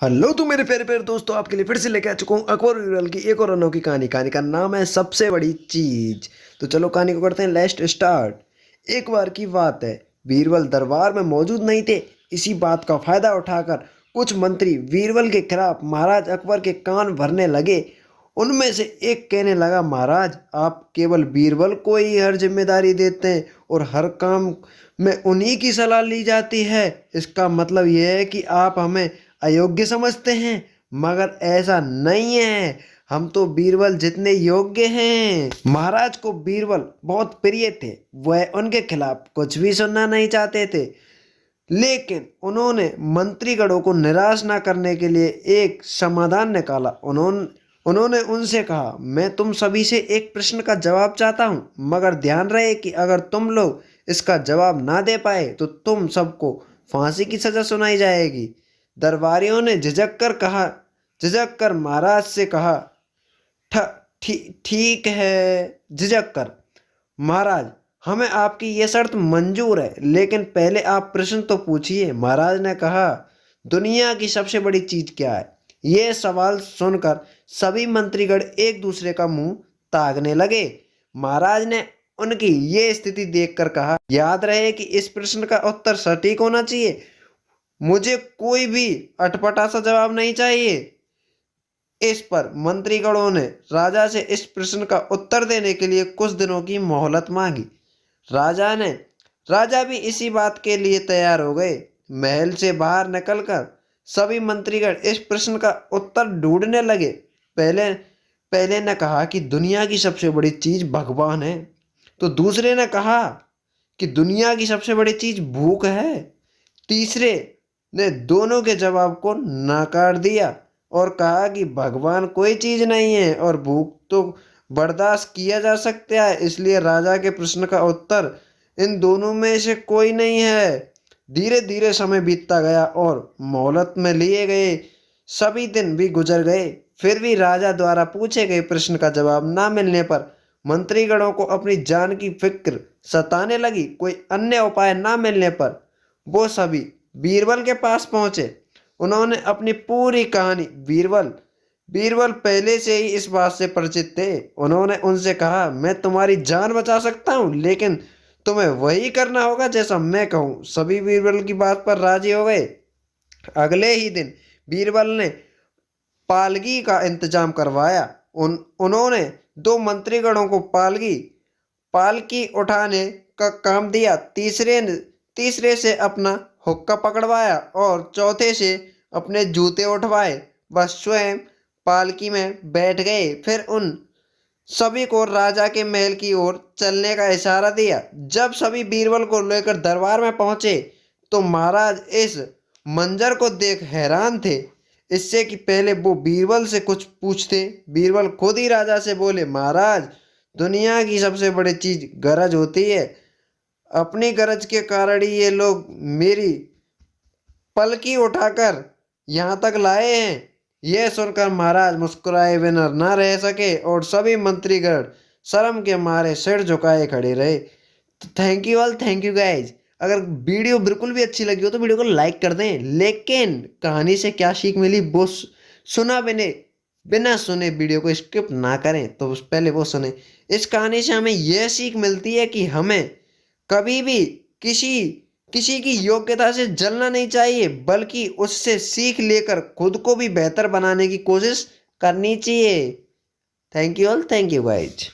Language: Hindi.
हेलो तो मेरे प्यारे प्यारे दोस्तों, आपके लिए फिर से लेके आ चुका हूँ अकबर बीरबल की एक और अनोखी कहानी। कहानी का नाम है सबसे बड़ी चीज। तो चलो कहानी को करते हैं, लेट्स स्टार्ट। एक बार की बात है, बीरबल दरबार में मौजूद नहीं थे। इसी बात का फायदा उठाकर कुछ मंत्री बीरबल के खिलाफ महाराज अकबर के कान भरने लगे। उनमें से एक कहने लगा, महाराज आप केवल बीरबल को ही हर जिम्मेदारी देते हैं और हर काम में उन्हीं की सलाह ली जाती है। इसका मतलब यह है कि आप हमें अयोग्य समझते हैं, मगर ऐसा नहीं है। हम तो बीरबल जितने योग्य हैं। महाराज को बीरबल बहुत प्रिय थे। वह उनके खिलाफ कुछ भी सुनना नहीं चाहते थे, लेकिन उन्होंने मंत्रीगणों को निराश न करने के लिए एक समाधान निकाला। उन्होंने उन्होंने उनसे कहा, मैं तुम सभी से एक प्रश्न का जवाब चाहता हूँ, मगर ध्यान रहे कि अगर तुम लोग इसका जवाब ना दे पाए तो तुम सबको फांसी की सजा सुनाई जाएगी। दरबारियों ने झिझक कर महाराज से कहा, ठीक है। झिझक कर, महाराज हमें आपकी ये शर्त मंजूर है, लेकिन पहले आप प्रश्न तो पूछिए। महाराज ने कहा, दुनिया की सबसे बड़ी चीज क्या है? ये सवाल सुनकर सभी मंत्रीगण एक दूसरे का मुंह ताकने लगे। महाराज ने उनकी ये स्थिति देखकर कहा, याद रहे कि इस प्रश्न का उत्तर सटीक होना चाहिए। मुझे कोई भी अटपटा सा जवाब नहीं चाहिए। इस पर मंत्रीगणों ने राजा से इस प्रश्न का उत्तर देने के लिए कुछ दिनों की मोहलत मांगी। राजा भी इसी बात के लिए तैयार हो गए। महल से बाहर निकलकर सभी मंत्रीगण इस प्रश्न का उत्तर ढूंढने लगे। पहले पहले ने कहा कि दुनिया की सबसे बड़ी चीज भगवान है, तो दूसरे ने कहा कि दुनिया की सबसे बड़ी चीज भूख है। तीसरे ने दोनों के जवाब को नकार दिया और कहा कि भगवान कोई चीज नहीं है और भूख तो बर्दाश्त किया जा सकता है, इसलिए राजा के प्रश्न का उत्तर इन दोनों में से कोई नहीं है। धीरे धीरे समय बीतता गया और मोहलत में लिए गए सभी दिन भी गुजर गए। फिर भी राजा द्वारा पूछे गए प्रश्न का जवाब ना मिलने पर मंत्रीगणों को अपनी जान की फिक्र सताने लगी। कोई अन्य उपाय ना मिलने पर वो सभी बीरबल के पास पहुंचे। उन्होंने अपनी पूरी कहानी बीरबल पहले से ही इस बात से परिचित थे। उन्होंने उनसे कहा, मैं तुम्हारी जान बचा सकता हूँ, लेकिन तुम्हें वही करना होगा जैसा मैं कहूँ। सभी बीरबल की बात पर राजी हो गए। अगले ही दिन बीरबल ने पालकी का इंतजाम करवाया। उन्होंने दो मंत्रीगणों को पालकी उठाने का काम दिया। तीसरे से अपना हुक्का पकड़वाया और चौथे से अपने जूते उठवाए। बस स्वयं पालकी में बैठ गए। फिर उन सभी को राजा के महल की ओर चलने का इशारा दिया। जब सभी बीरबल को लेकर दरबार में पहुंचे तो महाराज इस मंजर को देख हैरान थे। इससे कि पहले वो बीरबल से कुछ पूछते, बीरबल खुद ही राजा से बोले, महाराज दुनिया की सबसे बड़ी चीज गरज होती है। अपनी गरज के कारण ही ये लोग मेरी पलकी उठाकर यहाँ तक लाए हैं। यह सुनकर महाराज मुस्कुराए बिना न रह सके और सभी मंत्रीगण शर्म के मारे सिर झुकाए खड़े रहे। तो थैंक यू गाइज। अगर वीडियो बिल्कुल भी अच्छी लगी हो तो वीडियो को लाइक कर दें, लेकिन कहानी से क्या सीख मिली वो सुना बिना सुने वीडियो को स्किप ना करें। तो पहले वो सुने। इस कहानी से हमें यह सीख मिलती है कि हमें कभी भी किसी किसी की योग्यता से जलना नहीं चाहिए, बल्कि उससे सीख लेकर खुद को भी बेहतर बनाने की कोशिश करनी चाहिए। Thank you guys.